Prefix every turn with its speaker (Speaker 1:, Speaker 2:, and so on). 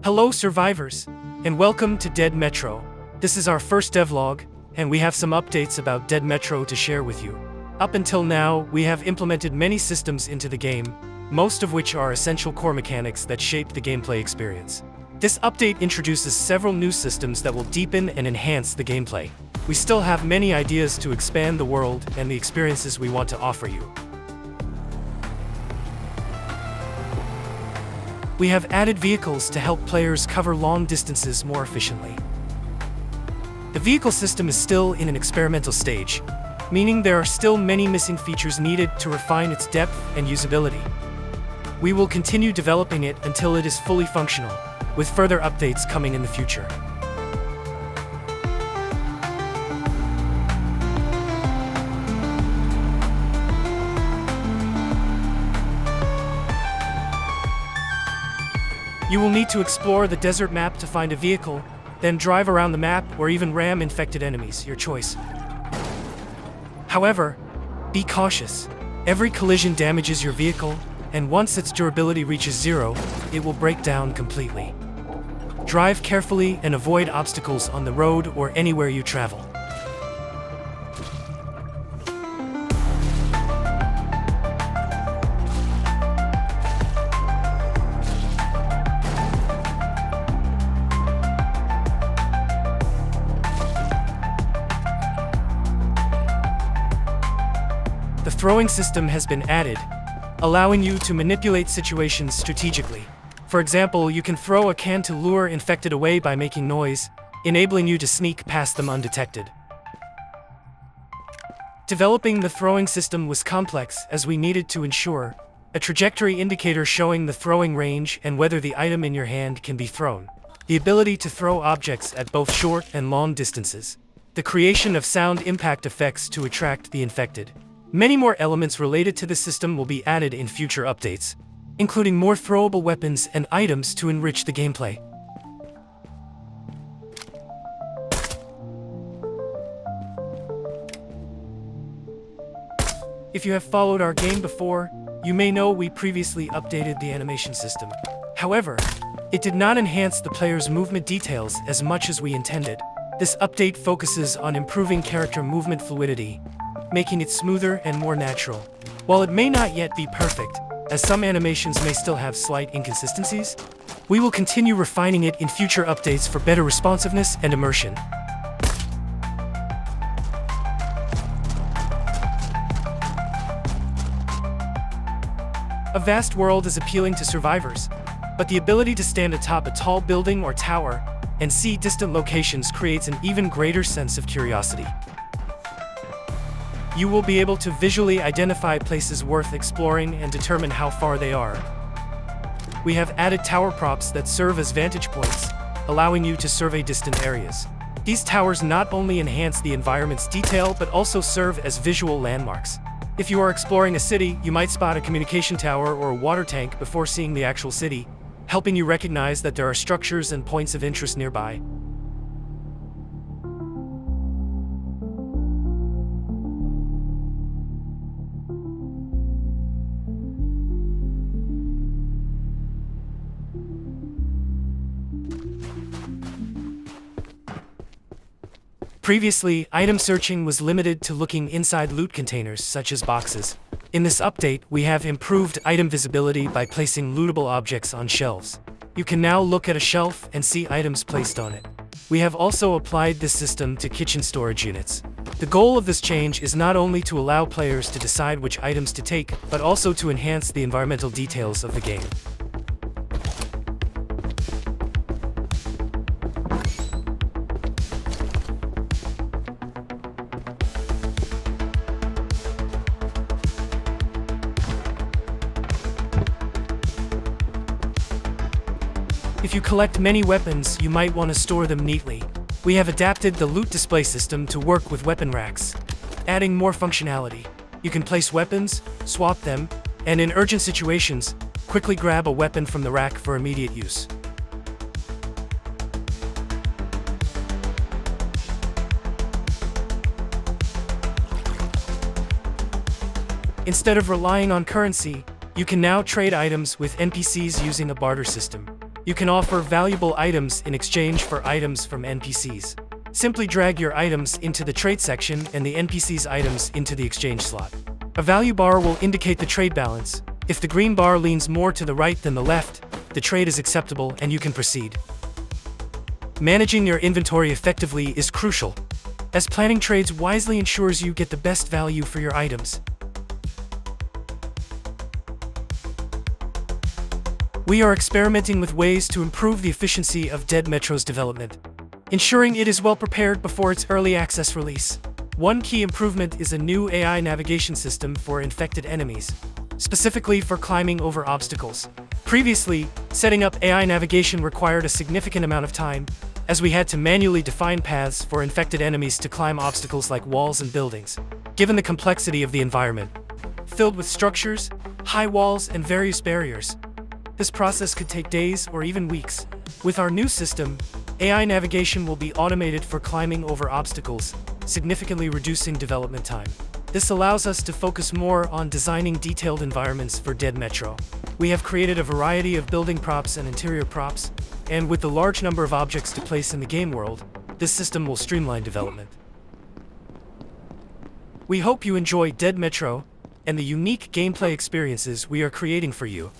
Speaker 1: Hello survivors, and welcome to Dead Metro. This is our first devlog, and we have some updates about Dead Metro to share with you. Up until now, we have implemented many systems into the game, most of which are essential core mechanics that shape the gameplay experience. This update introduces several new systems that will deepen and enhance the gameplay. We still have many ideas to expand the world and the experiences we want to offer you. We have added vehicles to help players cover long distances more efficiently. The vehicle system is still in an experimental stage, meaning there are still many missing features needed to refine its depth and usability. We will continue developing it until it is fully functional, with further updates coming in the future. You will need to explore the desert map to find a vehicle, then drive around the map or even ram infected enemies, your choice. However, be cautious. Every collision damages your vehicle, and once its durability reaches 0, it will break down completely. Drive carefully and avoid obstacles on the road or anywhere you travel. The throwing system has been added, allowing you to manipulate situations strategically. For example, you can throw a can to lure infected away by making noise, enabling you to sneak past them undetected. Developing the throwing system was complex as we needed to ensure a trajectory indicator showing the throwing range and whether the item in your hand can be thrown, the ability to throw objects at both short and long distances, the creation of sound impact effects to attract the infected. Many more elements related to the system will be added in future updates, including more throwable weapons and items to enrich the gameplay. If you have followed our game before, you may know we previously updated the animation system. However, it did not enhance the player's movement details as much as we intended. This update focuses on improving character movement fluidity, making it smoother and more natural. While it may not yet be perfect, as some animations may still have slight inconsistencies, we will continue refining it in future updates for better responsiveness and immersion. A vast world is appealing to survivors, but the ability to stand atop a tall building or tower and see distant locations creates an even greater sense of curiosity. You will be able to visually identify places worth exploring and determine how far they are. We have added tower props that serve as vantage points, allowing you to survey distant areas. These towers not only enhance the environment's detail, but also serve as visual landmarks. If you are exploring a city, you might spot a communication tower or a water tank before seeing the actual city, helping you recognize that there are structures and points of interest nearby. Previously, item searching was limited to looking inside loot containers, such as boxes. In this update, we have improved item visibility by placing lootable objects on shelves. You can now look at a shelf and see items placed on it. We have also applied this system to kitchen storage units. The goal of this change is not only to allow players to decide which items to take, but also to enhance the environmental details of the game. If you collect many weapons, you might want to store them neatly. We have adapted the loot display system to work with weapon racks, adding more functionality. You can place weapons, swap them, and in urgent situations, quickly grab a weapon from the rack for immediate use. Instead of relying on currency, you can now trade items with NPCs using a barter system. You can offer valuable items in exchange for items from NPCs. Simply drag your items into the trade section and the NPC's items into the exchange slot. A value bar will indicate the trade balance. If the green bar leans more to the right than the left, the trade is acceptable and you can proceed. Managing your inventory effectively is crucial, as planning trades wisely ensures you get the best value for your items. We are experimenting with ways to improve the efficiency of Dead Metro's development, ensuring it is well prepared before its early access release. One key improvement is a new AI navigation system for infected enemies, specifically for climbing over obstacles. Previously, setting up AI navigation required a significant amount of time, as we had to manually define paths for infected enemies to climb obstacles like walls and buildings. Given the complexity of the environment, filled with structures, high walls, and various barriers, this process could take days or even weeks. With our new system, AI navigation will be automated for climbing over obstacles, significantly reducing development time. This allows us to focus more on designing detailed environments for Dead Metro. We have created a variety of building props and interior props, and with the large number of objects to place in the game world, this system will streamline development. We hope you enjoy Dead Metro and the unique gameplay experiences we are creating for you.